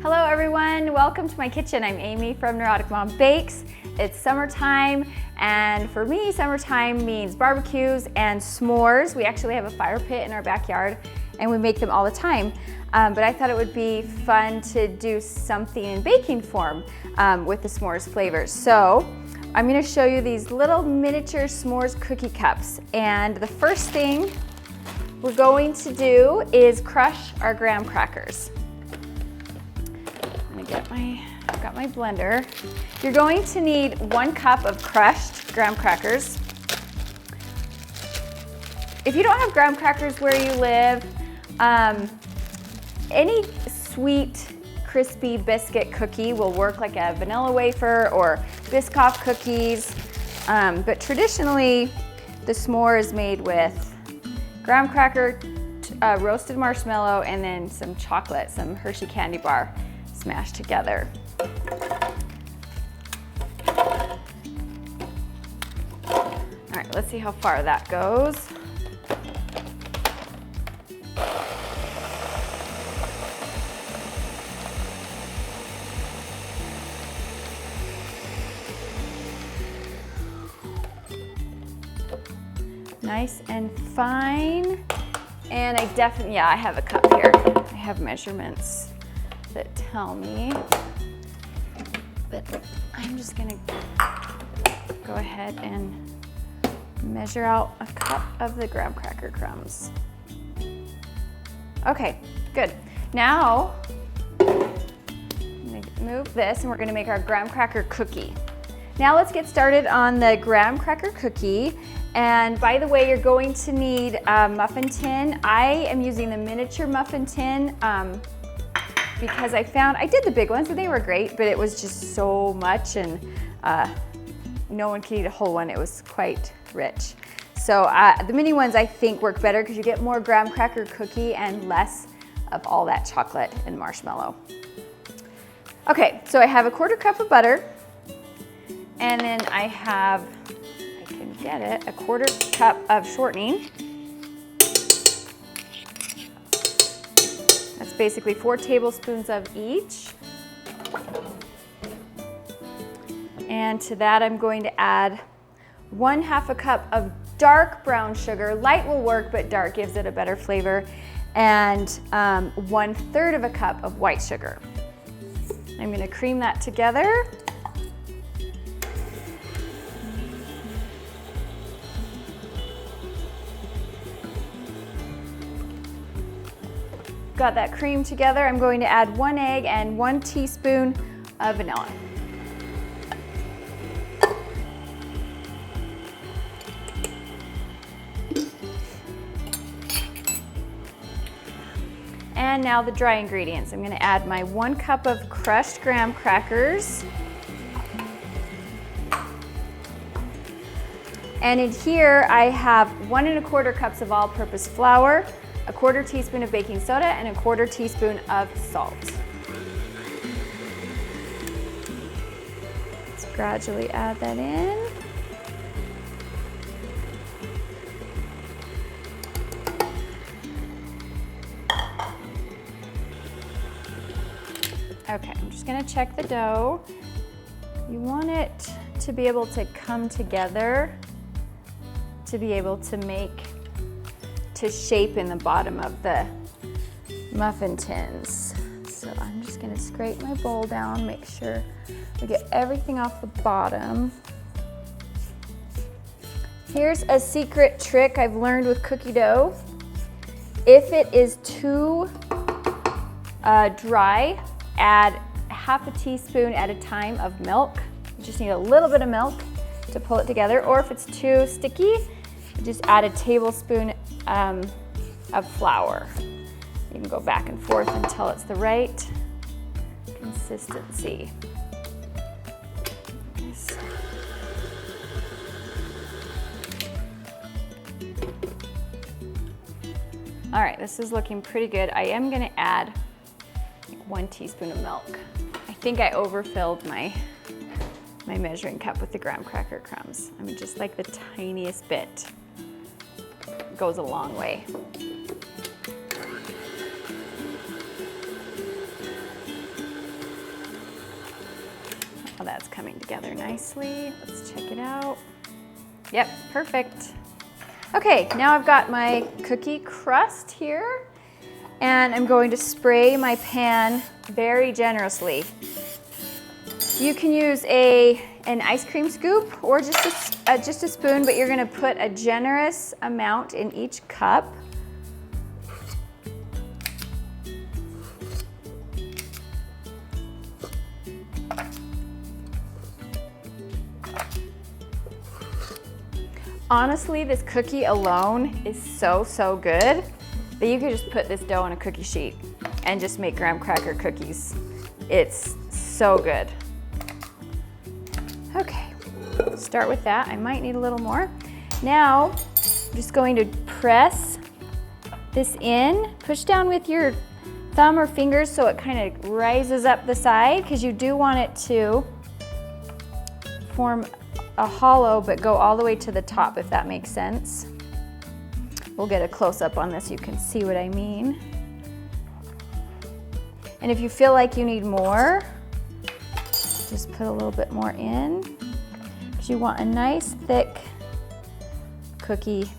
Hello everyone, welcome to my kitchen. I'm Amy from Neurotic Mom Bakes. It's summertime, and for me, summertime means barbecues and s'mores. We actually have a fire pit in our backyard and we make them all the time. But I thought it would be fun to do something in baking form with the s'mores flavors. So I'm gonna show you these little miniature s'mores cookie cups. And the first thing we're going to do is crush our graham crackers. I've got my blender. You're going to need 1 cup of crushed graham crackers. If you don't have graham crackers where you live, any sweet, crispy biscuit cookie will work, like a vanilla wafer or Biscoff cookies. But traditionally, the s'more is made with graham cracker, roasted marshmallow, and then some chocolate, some Hershey candy bar smashed together. All right, let's see how far that goes. Nice and fine. And I definitely, I have a cup here. I have measurements that tell me, but I'm just gonna go ahead and measure out a cup of the graham cracker crumbs. Okay, good. Now, I'm gonna move this and we're gonna make our graham cracker cookie. Now let's get started on the graham cracker cookie. And by the way, you're going to need a muffin tin. I am using the miniature muffin tin because I did the big ones and they were great, but it was just so much and no one can eat a whole one. It was quite rich. So the mini ones I think work better because you get more graham cracker cookie and less of all that chocolate and marshmallow. Okay, so I have a 1/4 cup of butter, and then I have, I can get it, a 1/4 cup of shortening. That's basically 4 tablespoons of each. And to that I'm going to add 1/2 cup of dark brown sugar. Light will work, but dark gives it a better flavor. And 1/3 cup of white sugar. I'm gonna cream that together. Got that cream together, I'm going to add 1 egg and 1 teaspoon of vanilla. And now the dry ingredients. I'm going to add my 1 cup of crushed graham crackers. And in here I have 1 1/4 cups of all-purpose flour, a 1/4 teaspoon of baking soda, and a 1/4 teaspoon of salt. Let's gradually add that in. Okay, I'm just gonna check the dough. You want it to be able to come together to be able to shape in the bottom of the muffin tins. So I'm just gonna scrape my bowl down, make sure we get everything off the bottom. Here's a secret trick I've learned with cookie dough. If it is too dry, add 1/2 teaspoon at a time of milk. You just need a little bit of milk to pull it together. Or if it's too sticky, just add a tablespoon of flour. You can go back and forth until it's the right consistency. All right, this is looking pretty good. I am gonna add 1 teaspoon of milk. I think I overfilled my measuring cup with the graham cracker crumbs. I mean, just like the tiniest bit goes a long way. that's coming together nicely. Let's check it out. Yep, perfect. Okay, now I've got my cookie crust here, and I'm going to spray my pan very generously. You can use an ice cream scoop or just a spoon, but you're gonna put a generous amount in each cup. Honestly, this cookie alone is so good that you could just put this dough on a cookie sheet and just make graham cracker cookies. It's so good. Okay, start with that. I might need a little more. Now, I'm just going to press this in. Push down with your thumb or fingers so it kind of rises up the side, because you do want it to form a hollow but go all the way to the top, if that makes sense. We'll get a close-up on this so you can see what I mean. And if you feel like you need more, just put a little bit more in, because you want a nice thick cookie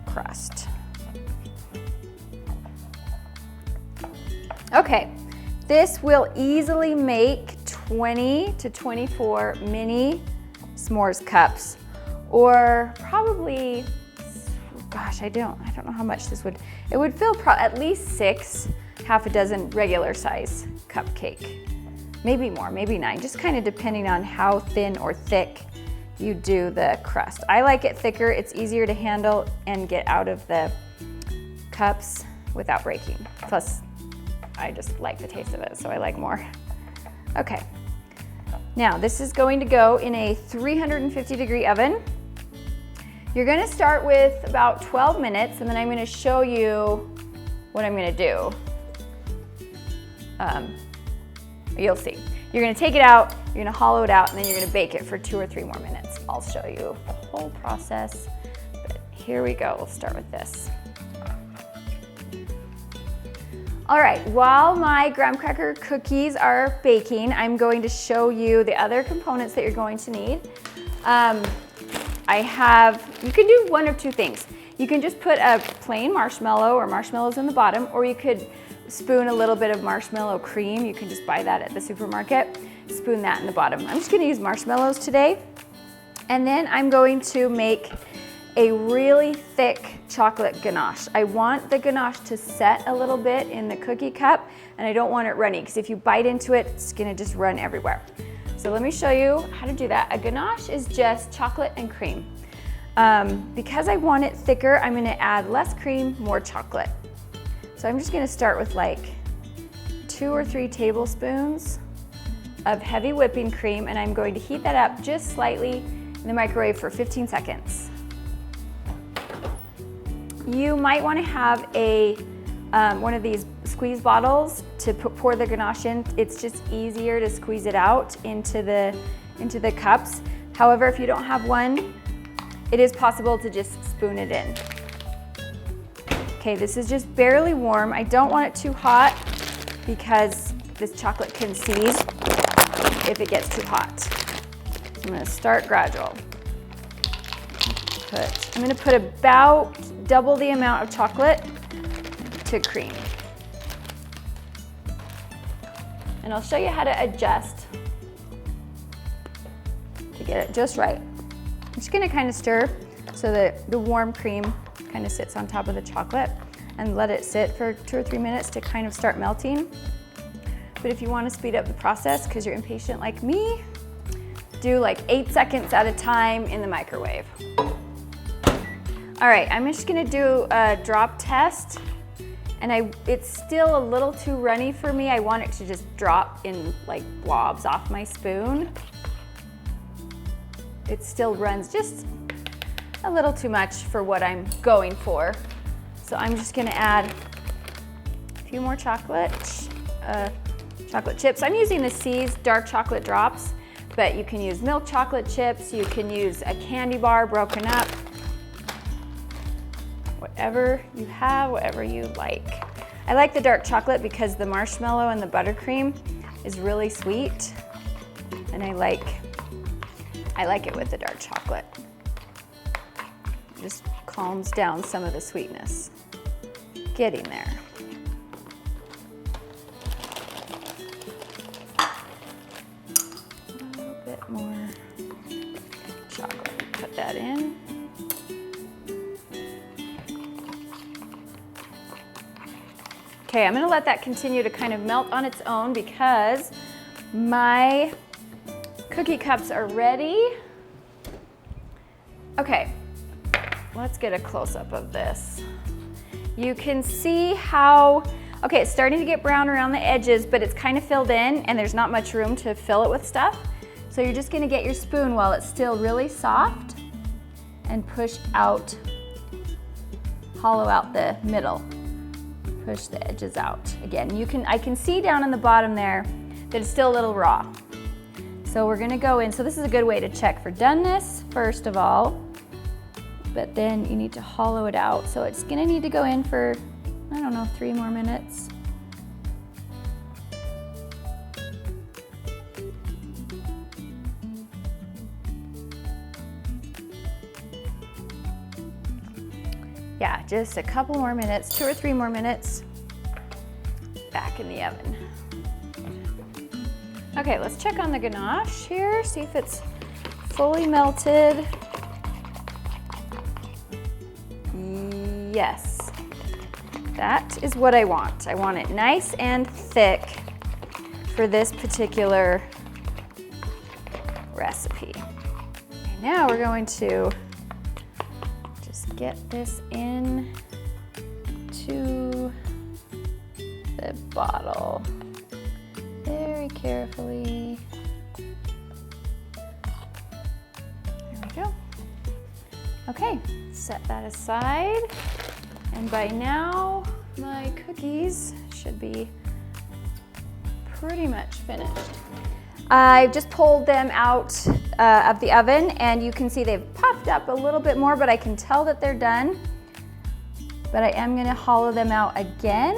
crust. Okay, this will easily make 20 to 24 mini s'mores cups, or probably, gosh, I don't know how much this would, it would fill at least 6, half a dozen regular size cupcake. Maybe more, maybe 9, just kind of depending on how thin or thick you do the crust. I like it thicker, it's easier to handle and get out of the cups without breaking. Plus, I just like the taste of it, so I like more. Okay, now this is going to go in a 350-degree oven. You're gonna start with about 12 minutes, and then I'm gonna show you what I'm gonna do. You'll see. You're gonna take it out, you're gonna hollow it out, and then you're gonna bake it for 2 or 3 more minutes. I'll show you the whole process, but here we go. We'll start with this. All right, while my graham cracker cookies are baking, I'm going to show you the other components that you're going to need. You can do one of two things. You can just put a plain marshmallow or marshmallows in the bottom, or you could spoon a little bit of marshmallow cream. You can just buy that at the supermarket. Spoon that in the bottom. I'm just gonna use marshmallows today. And then I'm going to make a really thick chocolate ganache. I want the ganache to set a little bit in the cookie cup, and I don't want it runny, because if you bite into it, it's gonna just run everywhere. So let me show you how to do that. A ganache is just chocolate and cream. Because I want it thicker, I'm gonna add less cream, more chocolate. So I'm just gonna start with like 2 or 3 tablespoons of heavy whipping cream, and I'm going to heat that up just slightly in the microwave for 15 seconds. You might want to have one of these squeeze bottles to pour the ganache in. It's just easier to squeeze it out into the cups. However, if you don't have one, it is possible to just spoon it in. Okay, this is just barely warm. I don't want it too hot because this chocolate can seize if it gets too hot. So I'm gonna start gradual. I'm gonna put about double the amount of chocolate to cream. And I'll show you how to adjust to get it just right. I'm just gonna kind of stir so that the warm cream kind of sits on top of the chocolate, and let it sit for 2 or 3 minutes to kind of start melting. But if you want to speed up the process because you're impatient like me, do like 8 seconds at a time in the microwave. All right, I'm just gonna do a drop test, and it's still a little too runny for me. I want it to just drop in like blobs off my spoon. It still runs just a little too much for what I'm going for. So I'm just gonna add a few more chocolate chips. I'm using the C's dark chocolate drops, but you can use milk chocolate chips, you can use a candy bar broken up, whatever you have, whatever you like. I like the dark chocolate because the marshmallow and the buttercream is really sweet. And I like it with the dark chocolate. It just calms down some of the sweetness. Getting there. A little bit more chocolate. Put that in. Okay, I'm gonna let that continue to kind of melt on its own because my cookie cups are ready. Okay, let's get a close-up of this. You can see how, okay, it's starting to get brown around the edges, but it's kind of filled in and there's not much room to fill it with stuff. So you're just gonna get your spoon while it's still really soft and push out, hollow out the middle. Push the edges out. Again, I can see down in the bottom there that it's still a little raw. So we're gonna go in, so this is a good way to check for doneness, first of all, but then you need to hollow it out. So it's gonna need to go in for, I don't know, 3 more minutes. Yeah, just a couple more minutes, 2 or 3 more minutes, back in the oven. Okay, let's check on the ganache here, see if it's fully melted. Yes, that is what I want. I want it nice and thick for this particular recipe. Okay, now we're going to get this in to the bottle very carefully. There we go. Okay, set that aside. And by now, my cookies should be pretty much finished. I've just pulled them out of the oven and you can see they've puffed up a little bit more, but I can tell that they're done. But I am gonna hollow them out again.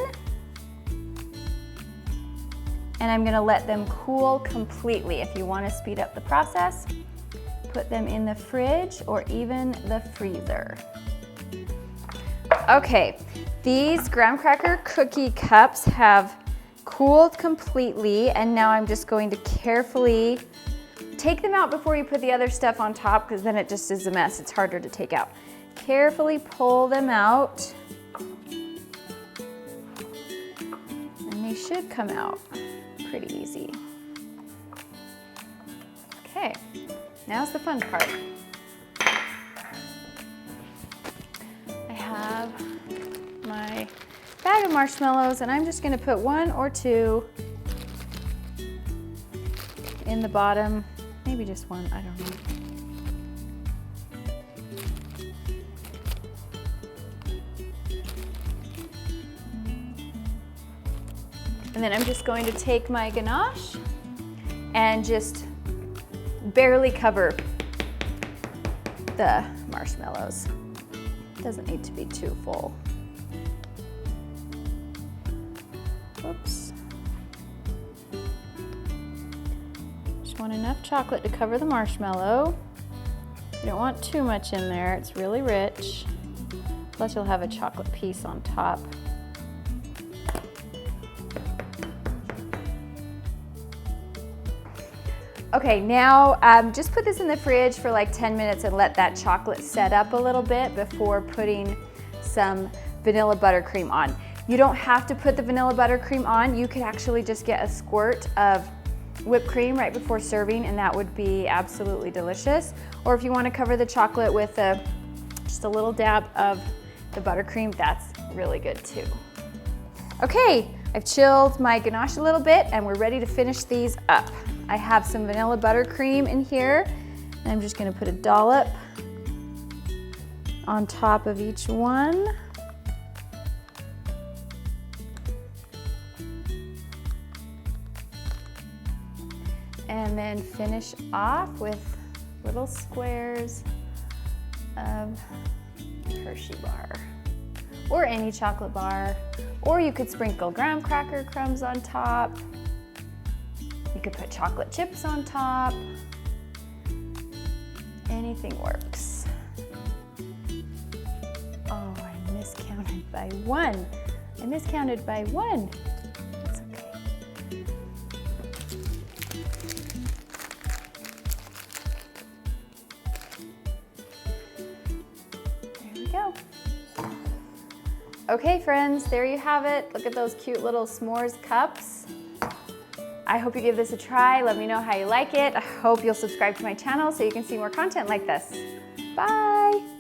And I'm gonna let them cool completely. If you wanna speed up the process, put them in the fridge or even the freezer. Okay, these graham cracker cookie cups have cooled completely, and now I'm just going to carefully take them out before you put the other stuff on top, because then it just is a mess. It's harder to take out. Carefully pull them out, and they should come out pretty easy. Okay, now's the fun part. I have my bag of marshmallows, and I'm just gonna put 1 or 2 in the bottom, maybe just 1, I don't know. And then I'm just going to take my ganache and just barely cover the marshmallows. It doesn't need to be too full. Oops. Just want enough chocolate to cover the marshmallow. You don't want too much in there, it's really rich. Plus you'll have a chocolate piece on top. Okay, now just put this in the fridge for like 10 minutes and let that chocolate set up a little bit before putting some vanilla buttercream on. You don't have to put the vanilla buttercream on. You could actually just get a squirt of whipped cream right before serving, and that would be absolutely delicious. Or if you want to cover the chocolate with just a little dab of the buttercream, that's really good too. Okay, I've chilled my ganache a little bit and we're ready to finish these up. I have some vanilla buttercream in here, and I'm just gonna put a dollop on top of each one. And then finish off with little squares of Hershey bar, or any chocolate bar, or you could sprinkle graham cracker crumbs on top. You could put chocolate chips on top. Anything works. Oh, I miscounted by one. I miscounted by one. That's okay. There we go. Okay, friends, there you have it. Look at those cute little s'mores cups. I hope you give this a try. Let me know how you like it. I hope you'll subscribe to my channel so you can see more content like this. Bye.